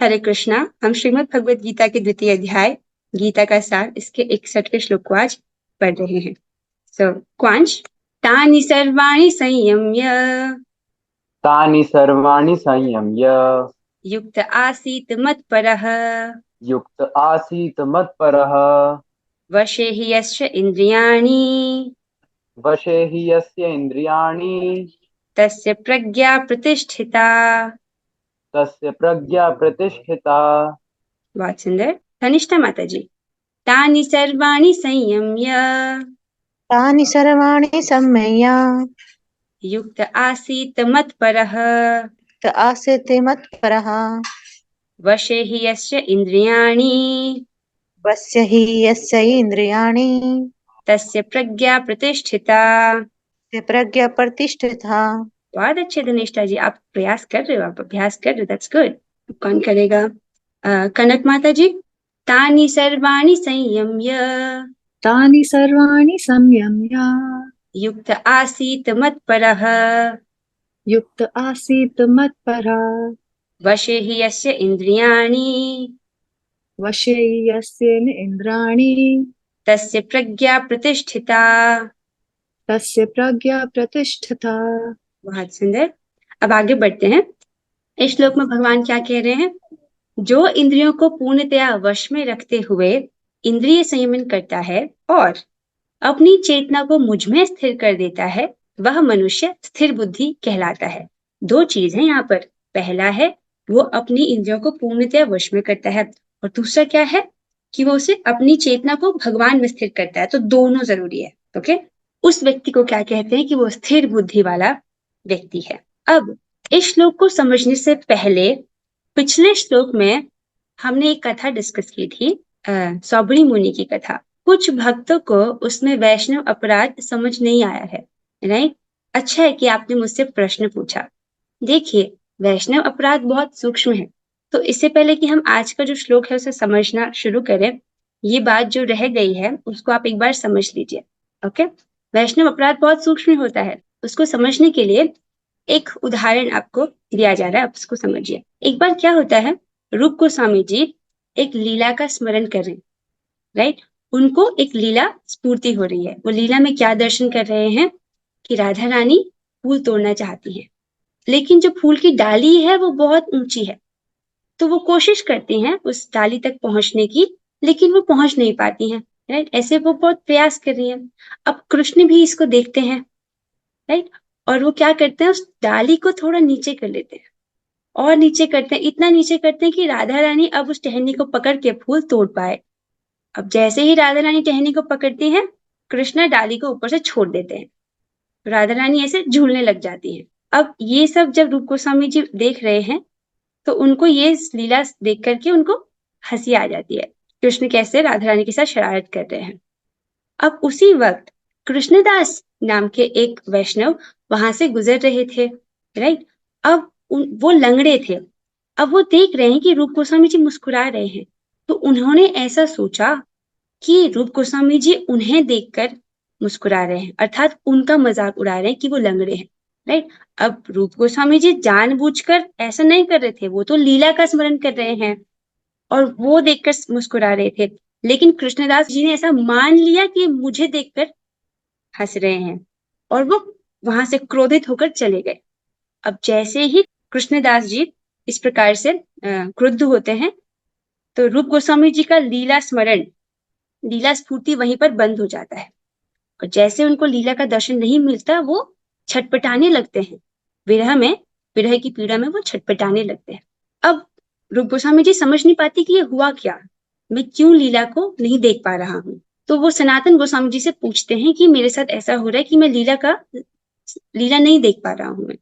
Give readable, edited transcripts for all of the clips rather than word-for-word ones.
हरे कृष्णा। हम श्रीमद् भगवद गीता के द्वितीय अध्याय गीता का सार इसके 61वें श्लोक को आज पढ़ रहे हैं। क्वांश तानि सर्वाणि संयम्य तानि सर्वाणि संयम्य युक्त आसीत् मत्परः युक्त आसीत् मत्परः वशे हि यस्य इन्द्रियाणि वशे हि यस्य इन्द्रियाणि तस्य प्रज्ञा प्रतिष्ठिता। तस्य प्रज्ञा प्रतिष्ठिता। बहुत सुंदर। धनिष्ठा माता जी। तानि सर्वाणि संयम्य तानि सर्वाणि सम्यय युक्त आसीत् मत्परः त आसीत् मत्परः वशे हि यस्य इन्द्रियाणि वस्य हि यस्य इन्द्रियाणि तस्य प्रज्ञा प्रतिष्ठिता। तस्य प्रज्ञा प्रतिष्ठिता। बहुत अच्छे धनिष्ठा जी, आप प्रयास कर रहे हो, आप अभ्यास कर रहे हो, दैट्स गुड। कौन करेगा? कनक माता जी। तानि सर्वाणि संयम्य तानि सर्वाणि संयम्य युक्त आसीत् मत्परः युक्त आसीत् मत्परः वशे हि यस्य इन्द्रियाणि वशे यस्य इन्द्राणि तस्य प्रज्ञा प्रतिष्ठिता। तस्य प्रज्ञा प्रतिष्ठिता। बहुत सुंदर। अब आगे बढ़ते हैं। इस श्लोक में भगवान क्या कह रहे हैं? जो इंद्रियों को पूर्णतया वश में रखते हुए इंद्रिय संयमन करता है और अपनी चेतना को मुझ में स्थिर कर देता है, वह मनुष्य स्थिर बुद्धि कहलाता है। दो चीज है यहाँ पर। पहला है वो अपनी इंद्रियों को पूर्णतया वश में करता है, और दूसरा क्या है कि वो उसे अपनी चेतना को भगवान में स्थिर करता है। तो दोनों जरूरी है। ओके, उस व्यक्ति को क्या कहते हैं कि वो स्थिर बुद्धि वाला व्यक्ति है। अब इस श्लोक को समझने से पहले पिछले श्लोक में हमने एक कथा डिस्कस की थी, सौबरी मुनि की कथा। कुछ भक्तों को उसमें वैष्णव अपराध समझ नहीं आया है, राइट? अच्छा है कि आपने मुझसे प्रश्न पूछा। देखिए, वैष्णव अपराध बहुत सूक्ष्म है, तो इससे पहले कि हम आज का जो श्लोक है उसे समझना शुरू करें, ये बात जो रह गई है उसको आप एक बार समझ लीजिए। ओके, वैष्णव अपराध बहुत सूक्ष्म होता है। उसको समझने के लिए एक उदाहरण आपको दिया जा रहा है, आप उसको समझिए। एक बार क्या होता है, रूप गोस्वामी जी एक लीला का स्मरण कर रहे हैं, राइट? उनको एक लीला स्फूर्ति हो रही है। वो लीला में क्या दर्शन कर रहे हैं कि राधा रानी फूल तोड़ना चाहती है, लेकिन जो फूल की डाली है वो बहुत ऊंची है। तो वो कोशिश करती हैं उस डाली तक पहुंचने की, लेकिन वो पहुंच नहीं पाती हैं, राइट? ऐसे वो बहुत प्रयास कर रही हैं। अब कृष्ण भी इसको देखते हैं, राइट? और वो क्या करते हैं, उस डाली को थोड़ा नीचे कर लेते हैं और नीचे करते हैं, इतना नीचे करते हैं कि राधा रानी अब उस टहनी को पकड़ के फूल तोड़ पाए। अब जैसे ही राधा रानी टहनी को पकड़ती हैं, कृष्णा डाली को ऊपर से छोड़ देते हैं। राधा रानी ऐसे झूलने लग जाती है। अब ये सब जब रूप गोस्वामी जी देख रहे हैं तो उनको ये लीला देख करके उनको हंसी आ जाती है, कृष्ण कैसे राधा रानी के साथ शरारत कर रहे हैं। अब उसी वक्त कृष्णदास नाम के एक वैष्णव वहां से गुजर रहे थे, राइट? अब वो लंगड़े थे। अब वो देख रहे हैं कि रूप गोस्वामी जी मुस्कुरा रहे हैं, तो उन्होंने ऐसा सोचा कि रूप गोस्वामी जी उन्हें देखकर मुस्कुरा रहे हैं, अर्थात उनका मजाक उड़ा रहे हैं कि वो लंगड़े हैं, राइट? अब रूप गोस्वामी जी जानबूझकर ऐसा नहीं कर रहे थे, वो तो लीला का स्मरण कर रहे हैं और वो देखकर मुस्कुरा रहे थे। लेकिन कृष्णदास जी ने ऐसा मान लिया कि मुझे देखकर हंस रहे हैं, और वो वहां से क्रोधित होकर चले गए। अब जैसे ही कृष्णदास जी इस प्रकार से क्रुद्ध होते हैं, तो रूप गोस्वामी जी का लीला स्मरण, लीला स्फूर्ति वहीं पर बंद हो जाता है। और जैसे उनको लीला का दर्शन नहीं मिलता, वो छटपटाने लगते हैं। विरह में, विरह की पीड़ा में वो छटपटाने लगते हैं। अब रूप गोस्वामी जी समझ नहीं पाती कि ये हुआ क्या, मैं क्यों लीला को नहीं देख पा रहा हूँ। तो वो सनातन गोस्वामी जी से पूछते हैं कि मेरे साथ ऐसा हो रहा है कि मैं लीला नहीं देख पा रहा हूँ। मैं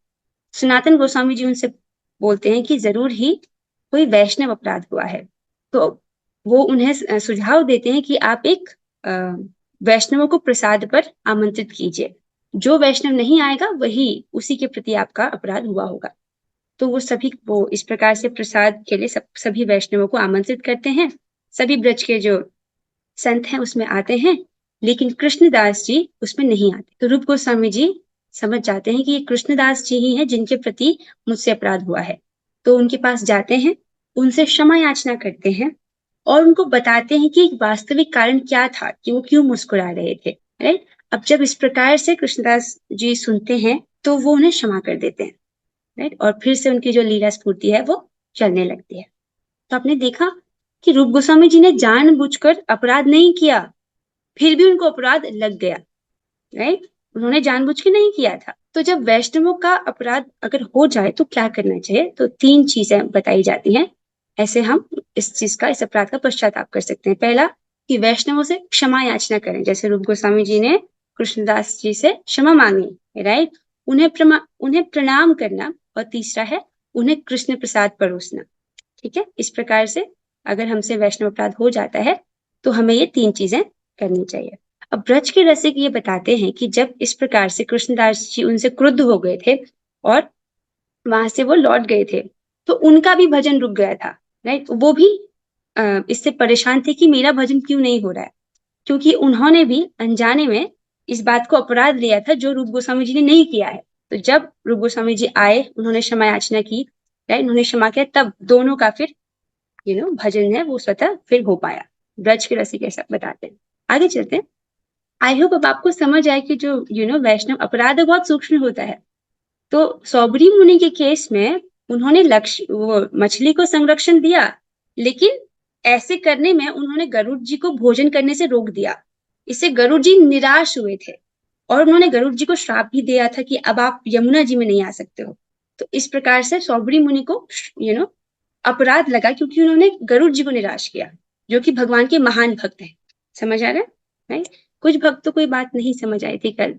सनातन गोस्वामी जी उनसे बोलते हैं कि जरूर ही कोई वैष्णव अपराध हुआ है। तो वो उन्हें सुझाव देते हैं कि आप एक वैष्णवों को प्रसाद पर आमंत्रित कीजिए। जो वैष्णव नहीं आएगा वही, उसी के प्रति आपका अपराध हुआ होगा। तो वो इस प्रकार से प्रसाद के लिए सभी वैष्णवों को आमंत्रित करते हैं। सभी ब्रज के जो संत हैं उसमें आते हैं, लेकिन कृष्णदास जी उसमें नहीं आते। तो रूप गोस्वामी जी समझ जाते हैं कि ये कृष्णदास जी ही हैं जिनके प्रति मुझसे अपराध हुआ है। तो उनके पास जाते हैं उनसे क्षमा याचना करते हैं और उनको बताते हैं कि वास्तविक कारण क्या था कि वो क्यों मुस्कुरा रहे थे। राइट। अब जब इस प्रकार से कृष्णदास जी सुनते हैं तो वो उन्हें क्षमा कर देते हैं। राइट। और फिर से उनकी जो लीला स्फूर्ति है वो चलने लगती है। तो आपने देखा कि रूप गोस्वामी जी ने जानबूझकर अपराध नहीं किया, फिर भी उनको अपराध लग गया। राइट। उन्होंने जानबूझ के नहीं किया था। तो जब वैष्णवों का अपराध अगर हो जाए तो क्या करना चाहिए, तो 3 चीजें बताई जाती हैं। ऐसे हम इस अपराध का पश्चाताप कर सकते हैं। पहला कि वैष्णवों से क्षमा याचना करें, जैसे रूप गोस्वामी जी ने कृष्णदास जी से क्षमा मांगी। राइट। उन्हें प्रणाम करना। और तीसरा है उन्हें कृष्ण प्रसाद परोसना। ठीक है। इस प्रकार से अगर हमसे वैष्णव अपराध हो जाता है तो हमें ये 3 चीजें करनी चाहिए। अब ब्रज के रसिक ये बताते हैं कि जब इस प्रकार से कृष्णदास जी उनसे क्रुद्ध हो गए थे और वहां से वो लौट गए थे तो उनका भी भजन रुक गया था। राइट। वो भी इससे परेशान थे कि मेरा भजन क्यों नहीं हो रहा है, क्योंकि उन्होंने भी अनजाने में इस बात को अपराध लिया था जो रूप गोस्वामी जी ने नहीं किया है। तो जब रूप गोस्वामी जी आए, उन्होंने क्षमा याचना की। राइट। उन्होंने क्षमा किया, तब दोनों का फिर भजन है वो स्वतः फिर हो पाया। ब्रज के रसिक ऐसा बताते हैं। आगे चलते हैं। आई होप अब आपको समझ आए कि जो वैष्णव अपराध बहुत सूक्ष्म होता है। तो सौबरी मुनि के केस में उन्होंने लक्ष्य वो मछली को संरक्षण दिया, लेकिन ऐसे करने में उन्होंने गरुड़ जी को भोजन करने से रोक दिया। इससे गरुड़ जी निराश हुए थे और उन्होंने गरुड़ जी को श्राप भी दिया था कि अब आप यमुना जी में नहीं आ सकते हो। तो इस प्रकार से सौबरी मुनि को अपराध लगा, क्योंकि उन्होंने गरुड़ जी को निराश किया, जो कि भगवान के महान भक्त हैं। समझ आ रहा है? राइट। कुछ भक्तों को ये बात नहीं समझ आई थी कल,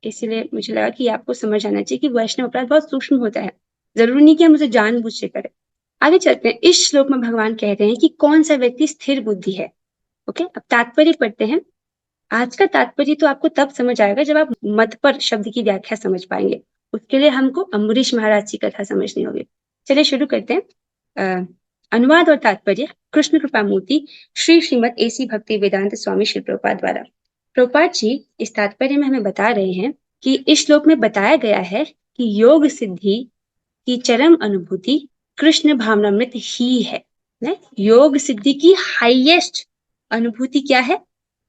इसलिए मुझे लगा कि आपको समझ आना चाहिए कि वैष्णव अपराध बहुत सूक्ष्म होता है। जरूरी नहीं कि हम उसे जानबूझ से करें। आगे चलते हैं। इस श्लोक में भगवान कहते हैं कि कौन सा व्यक्ति स्थिर बुद्धि है। ओके। अब तात्पर्य पढ़ते हैं। आज का तात्पर्य तो आपको तब समझ आएगा जब आप मत पर शब्द की व्याख्या समझ पाएंगे। उसके लिए हमको अम्बरीश महाराज की कथा समझनी होगी। चलिए शुरू करते हैं। अनुवाद और तात्पर्य कृष्ण कृपा मूर्ति श्री श्रीमद एसी भक्ति वेदांत स्वामी श्री प्रभुपाद द्वारा। प्रभुपाद जी इस तात्पर्य में हमें बता रहे हैं कि इस श्लोक में बताया गया है कि योग सिद्धि की चरम अनुभूति कृष्ण भावनामृत ही है। योग सिद्धि की हाईएस्ट अनुभूति क्या है?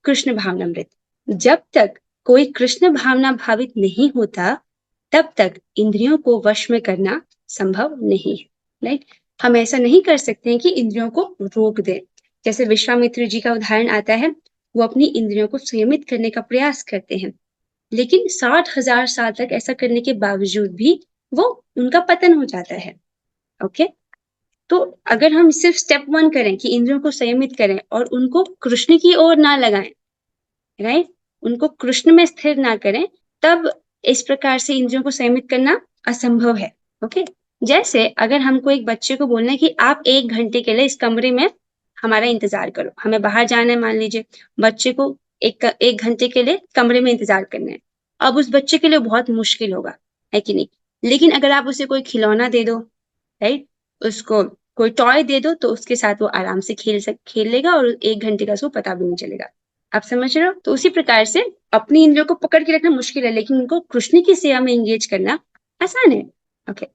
कृष्ण भावनामृत। जब तक कोई कृष्ण भावना भावित नहीं होता तब तक इंद्रियों को वश में करना संभव नहीं है। राइट। हम ऐसा नहीं कर सकते हैं कि इंद्रियों को रोक दें। जैसे विश्वामित्र जी का उदाहरण आता है, वो अपनी इंद्रियों को संयमित करने का प्रयास करते हैं, लेकिन 60,000 साल तक ऐसा करने के बावजूद भी वो उनका पतन हो जाता है। ओके। तो अगर हम सिर्फ स्टेप 1 करें कि इंद्रियों को संयमित करें और उनको कृष्ण की ओर ना लगाएं, राइट, उनको कृष्ण में स्थिर ना करें, तब इस प्रकार से इंद्रियों को संयमित करना असंभव है। ओके। जैसे अगर हमको एक बच्चे को बोलना है कि आप 1 घंटे के लिए इस कमरे में हमारा इंतजार करो, हमें बाहर जाना है, मान लीजिए बच्चे को एक घंटे के लिए कमरे में इंतजार करना है। अब उस बच्चे के लिए बहुत मुश्किल होगा, है कि नहीं? लेकिन अगर आप उसे कोई खिलौना दे दो, राइट, उसको कोई टॉय दे दो, तो उसके साथ वो आराम से खेल लेगा और 1 घंटे का उसको पता भी नहीं चलेगा। आप समझ रहे हो? तो उसी प्रकार से अपनी इंद्रियों को पकड़ के रखना मुश्किल है, लेकिन उनको कृष्ण की सेवा में एंगेज करना आसान है। ओके।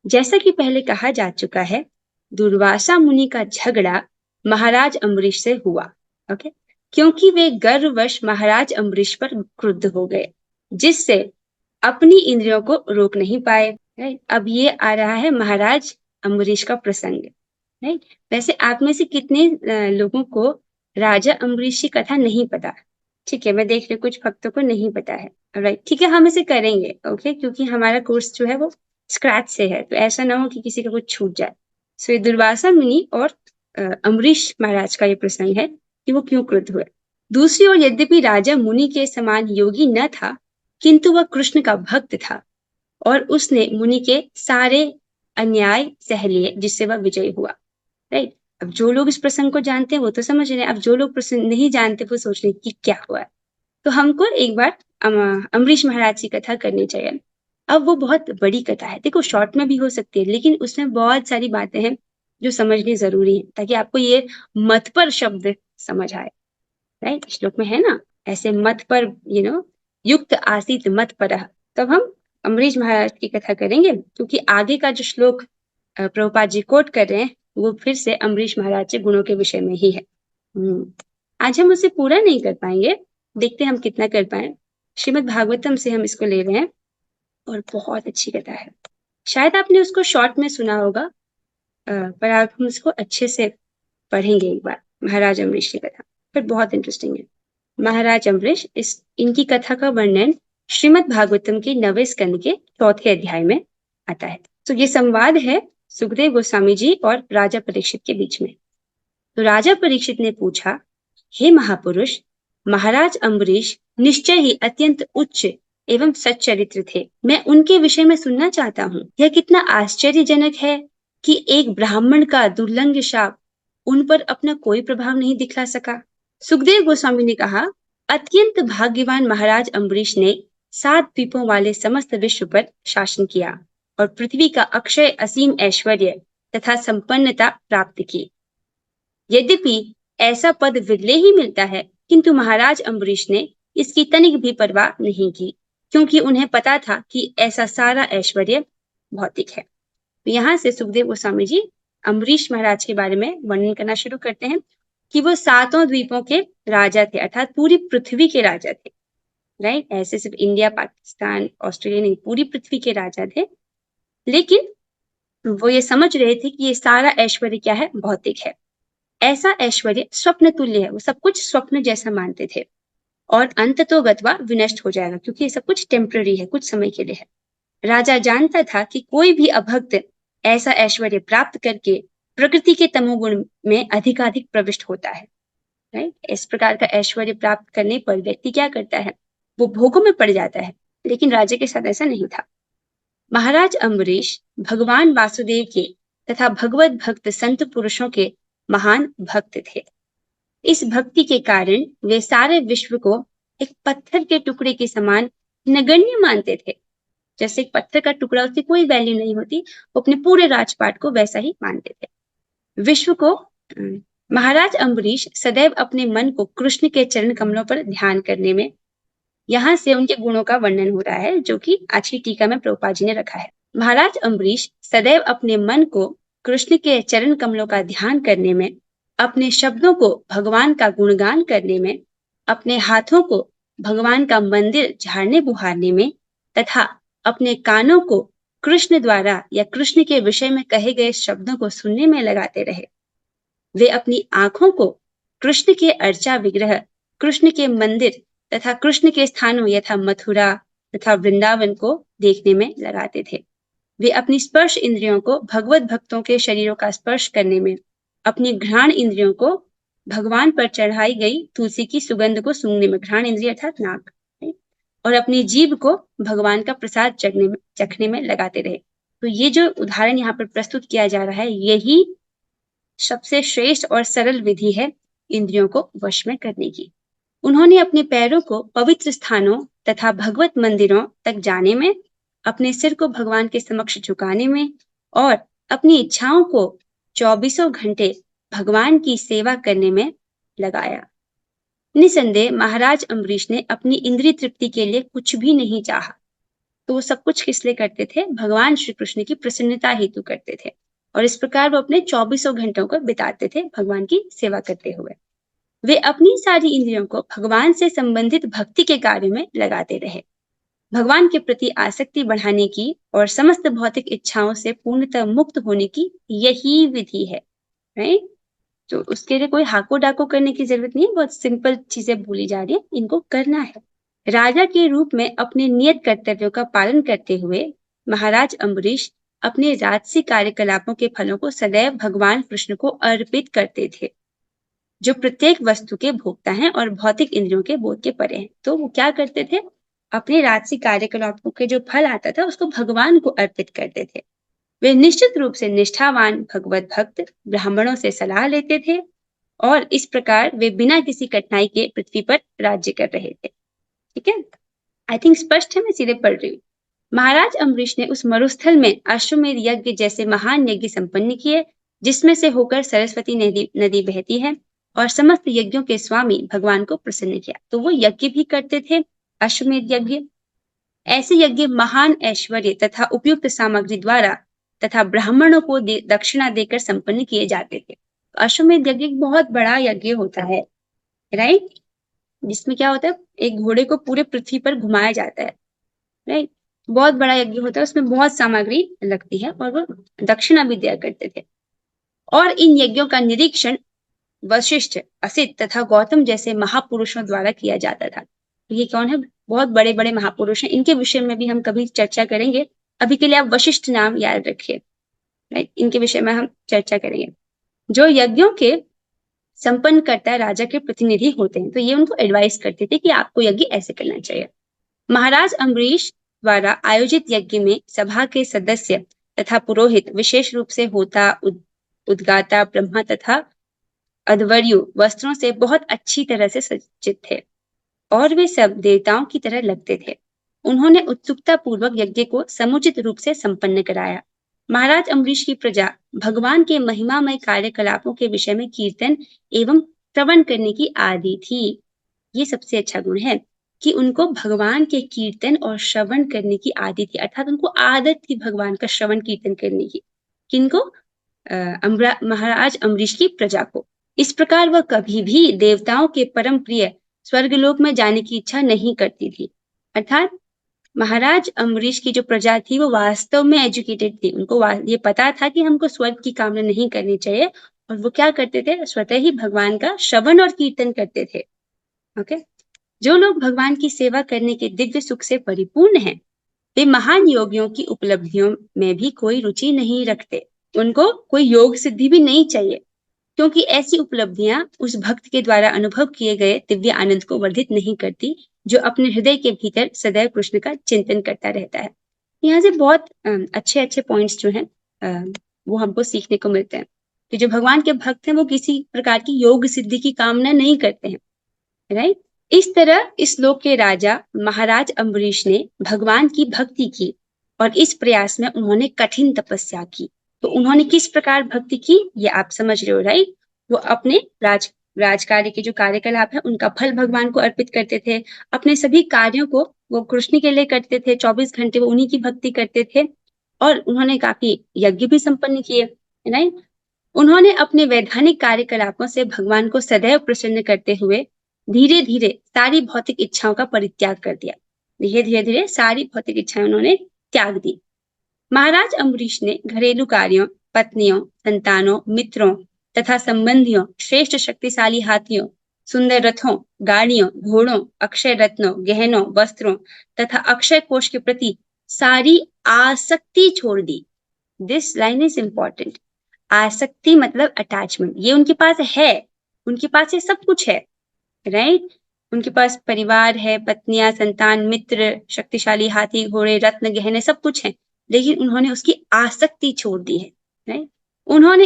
जैसा कि पहले कहा जा चुका है, दुर्वासा मुनि का झगड़ा महाराज अम्बरीश से हुआ। ओके। क्योंकि वे गर्ववश महाराज अम्बरीश पर क्रुद्ध हो गए, जिससे अपनी इंद्रियों को रोक नहीं पाए। राइट। अब ये आ रहा है महाराज अम्बरीश का प्रसंग। राइट। वैसे आप में से कितने लोगों को राजा अम्बरीश की कथा नहीं पता? ठीक है, मैं देख रही कुछ भक्तों को नहीं पता है। राइट। ठीक है, हम इसे करेंगे। ओके। क्योंकि हमारा कोर्स जो है वो स्क्रैच से है, तो ऐसा ना हो कि किसी का कुछ छूट जाए। सो ये दुर्वासा मुनि और अम्बरीश महाराज का ये प्रसंग है कि वो क्यों क्रुद्ध हुए। दूसरी ओर यद्यपि राजा मुनि के समान योगी न था, किंतु वह कृष्ण का भक्त था और उसने मुनि के सारे अन्याय सह लिए, जिससे वह विजयी हुआ। राइट। अब जो लोग इस प्रसंग को जानते हैं वो तो समझ रहे हैं, अब जो लोग प्रसंग नहीं जानते वो सोच रहे हैं कि क्या हुआ है। तो हमको एक बार अम्बरीश महाराज की कथा करनी चाहिए। अब वो बहुत बड़ी कथा है, देखो शॉर्ट में भी हो सकती है, लेकिन उसमें बहुत सारी बातें हैं जो समझनी जरूरी है, ताकि आपको ये मत पर शब्द समझ आए। राइट। श्लोक में है ना, ऐसे मत पर युक्त आसीत मत पर। तब हम अम्बरीश महाराज की कथा करेंगे, क्योंकि आगे का जो श्लोक प्रभुपाद जी कोट कर रहे हैं वो फिर से अम्बरीश महाराज के गुणों के विषय में ही है। आज हम उसे पूरा नहीं कर पाएंगे, देखते हैं हम कितना कर पाए। श्रीमद् भागवतम से हम इसको ले रहे हैं और बहुत अच्छी कथा है। शायद आपने उसको शॉर्ट में सुना होगा, पर आप हम उसको अच्छे से पढ़ेंगे एक बार। महाराज अम्बरीश की कथा पर बहुत इंटरेस्टिंग है। महाराज अम्बरीश, इनकी कथा का वर्णन श्रीमद् भागवतम के 9वें स्कंद के 4थे अध्याय में आता है। तो ये संवाद है सुखदेव गोस्वामी जी और राजा परीक्षित के बीच में। तो राजा परीक्षित ने पूछा, हे महापुरुष, महाराज अम्बरीश निश्चय ही अत्यंत उच्च एवं सच्चरित्र थे। मैं उनके विषय में सुनना चाहता हूँ। यह कितना आश्चर्यजनक है कि एक ब्राह्मण का दुर्लंघ शाप उन पर अपना कोई प्रभाव नहीं दिखला सका। सुखदेव गोस्वामी ने कहा, अत्यंत भाग्यवान महाराज अम्बरीश ने 7 द्वीपों वाले समस्त विश्व पर शासन किया और पृथ्वी का अक्षय असीम ऐश्वर्य तथा संपन्नता प्राप्त की। यद्यपि ऐसा पद विरले ही मिलता है, किंतु महाराज अम्बरीश ने इसकी तनिक भी परवाह नहीं की, क्योंकि उन्हें पता था कि ऐसा सारा ऐश्वर्य भौतिक है। यहाँ से सुखदेव गोस्वामी जी अम्बरीश महाराज के बारे में वर्णन करना शुरू करते हैं कि वो 7 द्वीपों के राजा थे, अर्थात पूरी पृथ्वी के राजा थे। राइट, ऐसे सिर्फ इंडिया, पाकिस्तान, ऑस्ट्रेलिया नहीं, पूरी पृथ्वी के राजा थे। लेकिन वो ये समझ रहे थे कि ये सारा ऐश्वर्य क्या है, भौतिक है। ऐसा ऐश्वर्य स्वप्न तुल्य है, वो सब कुछ स्वप्न जैसा मानते थे और अंततोगत्वा विनष्ट हो जाएगा, क्योंकि ये सब कुछ टेम्पररी है, कुछ समय के लिए है। राजा जानता था कि कोई भी अभक्त ऐसा ऐश्वर्य प्राप्त करके प्रकृति के तमोगुण में अधिकाधिक प्रविष्ट होता है। राइट, इस प्रकार का ऐश्वर्य प्राप्त करने पर व्यक्ति क्या करता है, वो भोगों में पड़ जाता है। लेकिन राजा के साथ ऐसा नहीं था। महाराज अम्बरीश भगवान वासुदेव के तथा भगवत भक्त संत पुरुषों के महान भक्त थे। इस भक्ति के कारण वे सारे विश्व को एक पत्थर के टुकड़े के समान नगण्य मानते थे। जैसे एक पत्थर का टुकड़ा, उसकी कोई वैल्यू नहीं होती, वो अपने पूरे राजपाट को वैसा ही मानते थे। विश्व को महाराज अम्बरीश सदैव अपने मन को कृष्ण के चरण कमलों पर ध्यान करने में, यहाँ से उनके गुणों का वर्णन हो रहा है जो कि आज की टीका में प्रभुपाद जी ने रखा है। महाराज अम्बरीश सदैव अपने मन को कृष्ण के चरण कमलों का ध्यान करने में, अपने शब्दों को भगवान का गुणगान करने में, अपने हाथों को भगवान का मंदिर झाड़ने बुहारने में तथा अपने कानों को कृष्ण द्वारा या कृष्ण के विषय में कहे गए शब्दों को सुनने में लगाते रहे। वे अपनी आंखों को कृष्ण के अर्चा विग्रह, कृष्ण के मंदिर तथा कृष्ण के स्थानों यथा मथुरा तथा वृंदावन को देखने में लगाते थे। वे अपनी स्पर्श इंद्रियों को भगवत भक्तों के शरीरों का स्पर्श करने में, अपनी घ्राण इंद्रियों को भगवान पर चढ़ाई गई तुलसी की सुगंध को सूंघने में, घ्राण इंद्रिय अर्थात नाक, और अपनी जीभ को भगवान का प्रसाद चखने में लगाते रहे। तो ये जो उदाहरण यहाँ पर प्रस्तुत किया जा रहा है, यही सबसे श्रेष्ठ और सरल विधि है इंद्रियों को वश में करने की। उन्होंने अपने पैरों को पवित्र स्थानों तथा भगवत मंदिरों तक जाने में, अपने सिर को भगवान के समक्ष झुकाने में और अपनी इच्छाओं को 24 घंटे भगवान की सेवा करने में लगाया। निसंदेह महाराज अम्बरीश ने अपनी इंद्रिय तृप्ति के लिए कुछ भी नहीं चाहा। तो वो सब कुछ किस लिए करते थे, भगवान श्री कृष्ण की प्रसन्नता हेतु करते थे, और इस प्रकार वो अपने 24 घंटों को बिताते थे भगवान की सेवा करते हुए। वे अपनी सारी इंद्रियों को भगवान से संबंधित भक्ति के कार्य में लगाते रहे। भगवान के प्रति आसक्ति बढ़ाने की और समस्त भौतिक इच्छाओं से पूर्णतः मुक्त होने की यही विधि है। राइट, तो उसके लिए कोई हाको डाको करने की जरूरत नहीं है, बहुत सिंपल चीजें बोली जा रही है, इनको करना है। राजा के रूप में अपने नियत कर्तव्यों का पालन करते हुए महाराज अम्बरीश अपने राजसी कार्यकलापों के फलों को सदैव भगवान कृष्ण को अर्पित करते थे, जो प्रत्येक वस्तु के भोक्ता हैं और भौतिक इंद्रियों के बोध के परे हैं। तो वो क्या करते थे, अपने राजसी कार्यकलापों के जो फल आता था उसको भगवान को अर्पित करते थे। वे निश्चित रूप से निष्ठावान भगवत भक्त ब्राह्मणों से सलाह लेते थे और इस प्रकार वे बिना किसी कठिनाई के पृथ्वी पर राज्य कर रहे थे। ठीक है, आई थिंक स्पष्ट है, मैं सीधे पढ़ रही हूँ। महाराज अम्बरीश ने उस मरुस्थल में अश्वमेध यज्ञ जैसे महान यज्ञ संपन्न किए, जिसमें से होकर सरस्वती नदी बहती है, और समस्त यज्ञों के स्वामी भगवान को प्रसन्न किया। तो वो यज्ञ भी करते थे, अश्वमेध यज्ञ। ऐसे यज्ञ महान ऐश्वर्य तथा उपयुक्त सामग्री द्वारा तथा ब्राह्मणों को दक्षिणा देकर संपन्न किए जाते थे। अश्वमेध यज्ञ एक बहुत बड़ा यज्ञ होता है, राइट, जिसमें क्या होता है, एक घोड़े को पूरे पृथ्वी पर घुमाया जाता है, राइट, बहुत बड़ा यज्ञ होता है, उसमें बहुत सामग्री लगती है और वो दक्षिणा भी दिया करते थे। और इन यज्ञों का निरीक्षण वशिष्ठ, असित तथा गौतम जैसे महापुरुषों द्वारा किया जाता था। तो ये कौन है? बहुत बड़े बड़े महापुरुष हैं, इनके विषय में भी हम कभी चर्चा करेंगे। अभी के लिए आप वशिष्ठ नाम याद रखिए, राइट, इनके विषय में हम चर्चा करेंगे। जो यज्ञों के संपन्न करता राजा के प्रतिनिधि होते हैं, तो ये उनको एडवाइस करते थे कि आपको यज्ञ ऐसे करना चाहिए। महाराज अम्बरीश द्वारा आयोजित यज्ञ में सभा के सदस्य तथा पुरोहित विशेष रूप से होता, उद्गाता, ब्रह्मा तथा अध्वर्यु वस्त्रों से बहुत अच्छी तरह से सज्जित थे और वे सब देवताओं की तरह लगते थे। उन्होंने उत्सुकता पूर्वक यज्ञ को समुचित रूप से संपन्न कराया। महाराज अम्बरीश की प्रजा भगवान के महिमामय कार्यकलापों के विषय में कीर्तन एवं श्रवण करने की आदी थी। ये सबसे अच्छा गुण है कि उनको भगवान के कीर्तन और श्रवण करने की आदत थी, अर्थात उनको आदत थी भगवान का श्रवण कीर्तन करने की। किनको? महाराज अम्बरीश की प्रजा को। इस प्रकार वह कभी भी देवताओं के परम प्रिय स्वर्गलोक में जाने की इच्छा नहीं करती थी। अर्थात महाराज अम्बरीश की जो प्रजा थी वो वास्तव में एजुकेटेड थी, उनको ये पता था कि हमको स्वर्ग की कामना नहीं करनी चाहिए, और वो क्या करते थे? स्वतः ही भगवान का श्रवण और कीर्तन करते थे। ओके, जो लोग भगवान की सेवा करने के दिव्य सुख से परिपूर्ण हैं, वे महान योगियों की उपलब्धियों में भी कोई रुचि नहीं रखते। उनको कोई योग सिद्धि भी नहीं चाहिए, क्योंकि ऐसी उपलब्धियां उस भक्त के द्वारा अनुभव किए गए दिव्य आनंद को वर्धित नहीं करती, जो अपने हृदय के भीतर सदैव कृष्ण का चिंतन करता रहता है। यहाँ से बहुत अच्छे अच्छे पॉइंट्स जो हैं वो हमको सीखने को मिलते हैं कि जो भगवान के भक्त हैं वो किसी प्रकार की योग सिद्धि की कामना नहीं करते हैं, राइट। इस तरह इस लोक के राजा महाराज अम्बरीश ने भगवान की भक्ति की और इस प्रयास में उन्होंने कठिन तपस्या की। तो उन्होंने किस प्रकार भक्ति की ये आप समझ रहे हो, राइट। वो अपने राजकार्य के जो कार्यकलाप है उनका फल भगवान को अर्पित करते थे। अपने सभी कार्यों को वो कृष्ण के लिए करते थे, 24 घंटे वो उन्हीं की भक्ति करते थे, और उन्होंने काफी यज्ञ भी संपन्न किए, राइट। उन्होंने अपने वैधानिक कार्यकलापों से भगवान को सदैव प्रसन्न करते हुए धीरे धीरे सारी भौतिक इच्छाओं का परित्याग कर दिया। धीरे धीरे सारी भौतिक इच्छाएं उन्होंने त्याग दी। महाराज अम्बरीश ने घरेलू कार्यों, पत्नियों, संतानों, मित्रों तथा संबंधियों, श्रेष्ठ शक्तिशाली हाथियों, सुंदर रथों, गाड़ियों, घोड़ों, अक्षय रत्नों, गहनों, वस्त्रों तथा अक्षय कोष के प्रति सारी आसक्ति छोड़ दी। This line is important. आसक्ति मतलब अटैचमेंट, ये उनके पास है, उनके पास ये सब कुछ है, राइट। उनके पास परिवार है, पत्नियां, संतान, मित्र, शक्तिशाली हाथी, घोड़े, रत्न, गहने सब कुछ है, लेकिन उन्होंने उसकी आसक्ति छोड़ दी है, राइट। उन्होंने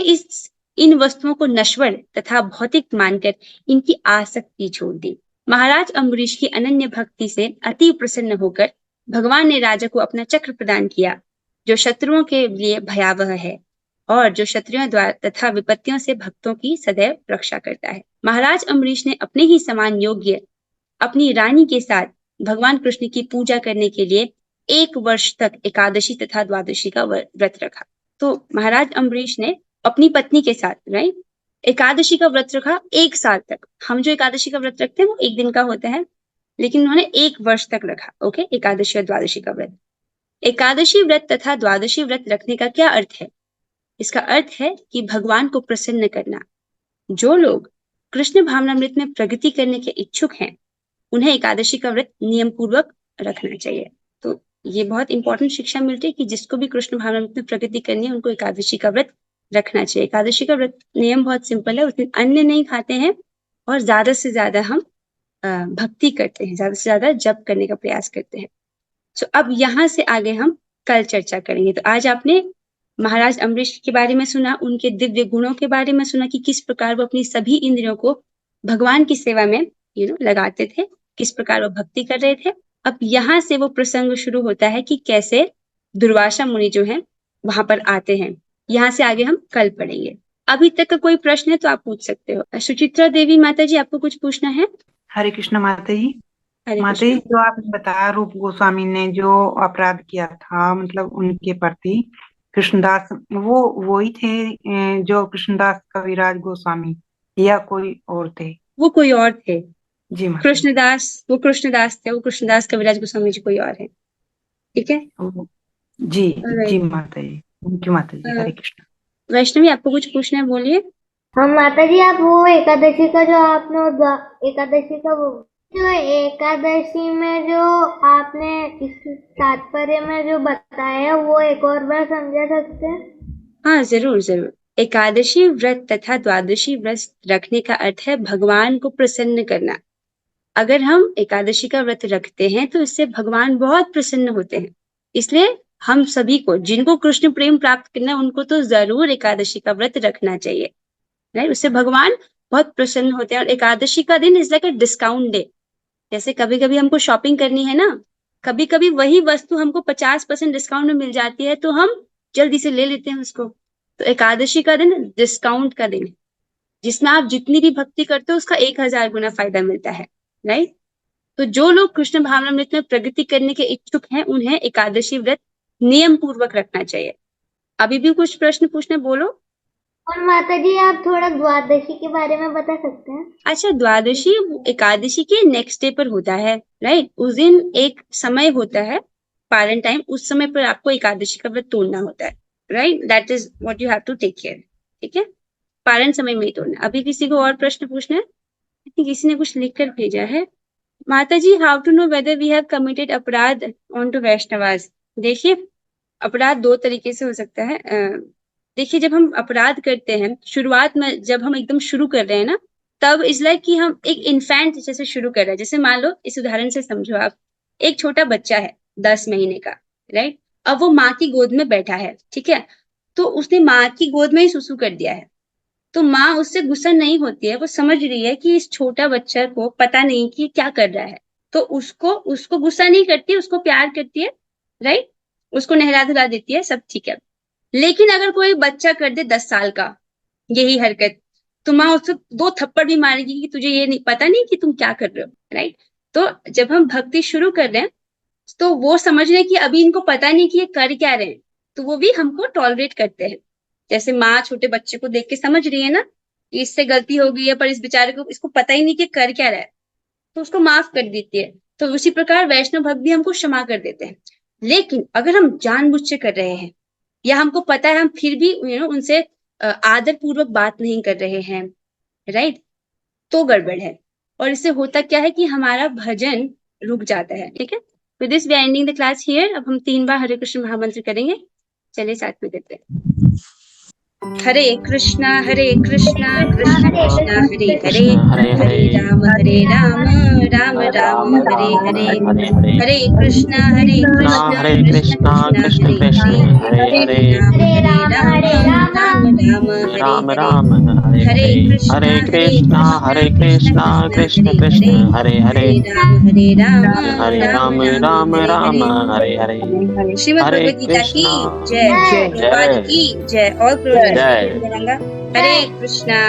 इन वस्तुओं को नश्वर तथा भौतिक मानकर इनकी आसक्ति छोड़ दी। महाराज अम्बरीश की अनन्य भक्ति से अति प्रसन्न होकर भगवान ने राजा को अपना चक्र प्रदान किया, जो शत्रुओं के लिए भयावह है और जो शत्रुओं द्वारा तथा विपत्तियों से भक्तों की सदैव रक्षा करता है। महाराज अम्बरीश ने अपने ही समान योग्य अपनी रानी के साथ भगवान कृष्ण की पूजा करने के लिए 1 वर्ष तक एकादशी तथा द्वादशी का व्रत रखा। तो महाराज अम्बरीश ने अपनी पत्नी के साथ, राइट, एकादशी का व्रत रखा 1 साल तक। हम जो एकादशी का व्रत रखते हैं वो 1 दिन का होता है, लेकिन उन्होंने 1 वर्ष तक रखा, ओके, एकादशी और द्वादशी का व्रत। एकादशी व्रत तथा द्वादशी व्रत रखने का क्या अर्थ है? इसका अर्थ है कि भगवान को प्रसन्न करना। जो लोग कृष्ण भावनामृत में प्रगति करने के इच्छुक हैं, उन्हें एकादशी का व्रत नियम पूर्वक रखना चाहिए। तो ये बहुत इंपॉर्टेंट शिक्षा मिलती है कि जिसको भी कृष्ण भावनामृत में प्रगति करनी है उनको एकादशी का व्रत रखना चाहिए। एकादशी का व्रत नियम बहुत सिंपल है, उस दिन अन्न नहीं खाते हैं और ज्यादा से ज्यादा हम भक्ति करते हैं, ज्यादा से ज्यादा जप करने का प्रयास करते हैं। सो अब यहाँ से आगे हम कल चर्चा करेंगे। तो आज आपने महाराज अम्बरीश के बारे में सुना, उनके दिव्य गुणों के बारे में सुना कि किस प्रकार वो अपनी सभी इंद्रियों को भगवान की सेवा में लगाते थे, किस प्रकार वो भक्ति कर रहे थे। अब यहाँ से वो प्रसंग शुरू होता है कि कैसे दुर्वासा मुनि जो है वहां पर आते हैं। यहाँ से आगे हम कल पढ़ेंगे। अभी तक का कोई प्रश्न है तो आप पूछ सकते हो। सुचित्रा देवी माता जी, आपको कुछ पूछना है? हरे कृष्ण माता जी। हरे माता जी, कृष्ण। जो आपने बताया रूप गोस्वामी ने जो अपराध किया था मतलब उनके प्रति, कृष्णदास वो ही थे जो कृष्णदास कविराज गोस्वामी, या कोई और थे? वो कोई और थे। जी माता कृष्णदास, वो कृष्णदास थे, वो कृष्णदास कविराज गोस्वामी जी कोई और है। ठीक है, जी। Alright. जी माता जी, थैंक यू माता जी। हरे कृष्ण। वैष्णवी आपको कुछ पूछना है, बोलिए। हाँ माता जी, आप वो एकादशी का जो आपने एकादशी का वो जो एकादशी में जो आपने इस तात्पर्य में जो बताया वो एक और बार समझा सकते हैं? हाँ जरूर जरूर। एकादशी व्रत तथा द्वादशी व्रत रखने का अर्थ है भगवान को प्रसन्न करना। अगर हम एकादशी का व्रत रखते हैं तो इससे भगवान बहुत प्रसन्न होते हैं। इसलिए हम सभी को, जिनको कृष्ण प्रेम प्राप्त करना है, उनको तो जरूर एकादशी का व्रत रखना चाहिए, राइट। उससे भगवान बहुत प्रसन्न होते हैं। और एकादशी का दिन is like a discount day. जैसे कभी कभी हमको शॉपिंग करनी है ना, कभी कभी वही वस्तु हमको 50% डिस्काउंट में मिल जाती है तो हम जल्दी से ले लेते हैं उसको। तो एकादशी का दिन डिस्काउंट का दिन है, जिसमें आप जितनी भी भक्ति करते हो उसका 1000 गुना फायदा मिलता है, राइट। तो जो लोग कृष्ण भावनामृत में प्रगति करने के इच्छुक हैं उन्हें एकादशी व्रत नियम पूर्वक रखना चाहिए। अभी भी कुछ प्रश्न पूछने, बोलो। और माता जी आप थोड़ा द्वादशी के बारे में बता सकते हैं? अच्छा, द्वादशी एकादशी के नेक्स्ट डे पर होता है, राइट। उस दिन एक समय होता है, पारण टाइम, उस समय पर आपको एकादशी का व्रत तोड़ना होता है, right. That is what you have to take care. ठीक है, पारण समय में ही तोड़ना। अभी किसी को और प्रश्न पूछना है? किसी ने कुछ लिखकर भेजा है। माता जी, how to know whether we have committed अपराध ऑन टू वैष्णवास? देखिए, अपराध दो तरीके से हो सकता है। देखिए, जब हम अपराध करते हैं शुरुआत में, जब हम एकदम शुरू कर रहे हैं ना, तब इस लाइक कि हम एक इन्फेंट जैसे शुरू कर रहे हैं। जैसे मान लो, इस उदाहरण से समझो आप, एक छोटा बच्चा है 10 महीने का, राइट। अब वो माँ की गोद में बैठा है, ठीक है। तो उसने माँ की गोद में ही सुसु कर दिया है। तो माँ उससे गुस्सा नहीं होती है, वो समझ रही है कि इस छोटा बच्चा को पता नहीं कि क्या कर रहा है। तो उसको गुस्सा नहीं करती, उसको प्यार करती है, राइट। उसको नहला धुला देती है, सब ठीक है। लेकिन अगर कोई बच्चा कर दे 10 साल का यही हरकत, तो माँ उसको 2 थप्पड़ भी मारेगी कि तुझे ये नहीं पता नहीं कि तुम क्या कर रहे हो, राइट। तो जब हम भक्ति शुरू कर रहे हैं तो वो समझ रहे हैं कि अभी इनको पता नहीं कि ये कर क्या रहे हैं, तो वो भी हमको टॉलरेट करते हैं। जैसे माँ छोटे बच्चे को देख के समझ रही है ना कि इससे गलती हो गई है, पर इस बेचारे को, इसको पता ही नहीं कि कर क्या रहा है, तो उसको माफ कर देती है। तो उसी प्रकार वैष्णव भक्त भी हमको क्षमा कर देते हैं। लेकिन अगर हम जानबूझ से कर रहे हैं, या हमको पता है हम फिर भी उनसे आदर पूर्वक बात नहीं कर रहे हैं, राइट, तो गड़बड़ है। और इससे होता क्या है कि हमारा भजन रुक जाता है। ठीक है, with this we are ending the class here. अब हम 3 बार हरे कृष्ण महामंत्र करेंगे। चलिए साथ में देते हैं। हरे कृष्णा कृष्ण कृष्णा हरे हरे, हरे राम राम राम हरे हरे, हरे कृष्णा कृष्ण कृष्ण हरे हरे, हरे राम राम हरे हरे, हरे कृष्णा कृष्ण कृष्ण हरे हरे, हरे राम राम हरे हरे। श्रीमद् भगवद गीता की जय, प्रभुपाद की जय। और हरे कृष्णा।